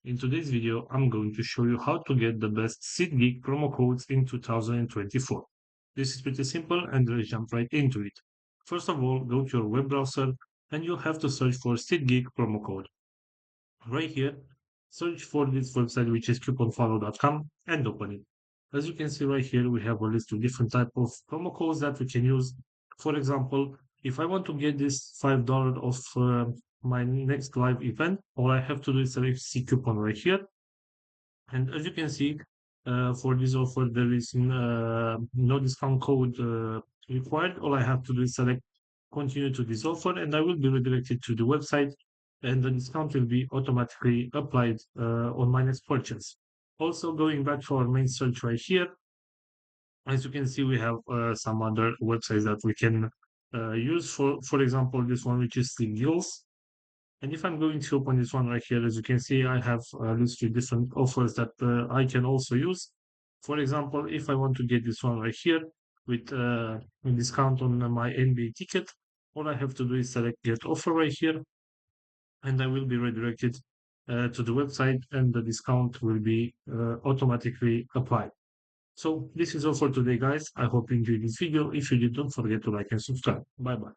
In today's video, I'm going to show you how to get the best Seatgeek promo codes in 2024. This is pretty simple and let's jump right into it. First of all, go to your web browser and you'll have to search for Seatgeek promo code. Right here, search for this website which is couponfollow.com and open it. As you can see right here, we have a list of different type of promo codes that we can use. For example, if I want to get this $5 off my next live event, all I have to do is select C coupon right here. And as you can see, for this offer, there is no discount code required. All I have to do is select continue to this offer, and I will be redirected to the website, and the discount will be automatically applied on my next purchase. Also, going back to our main search right here, as you can see, we have some other websites that we can use. For example, this one, which is the Deals. And if I'm going to open this one right here, as you can see, I have a list of different offers that I can also use. For example, if I want to get this one right here with a discount on my NBA ticket, all I have to do is select get offer right here, and I will be redirected to the website, and the discount will be automatically applied. So this is all for today, guys. I hope you enjoyed this video. If you did, don't forget to like and subscribe. Bye bye.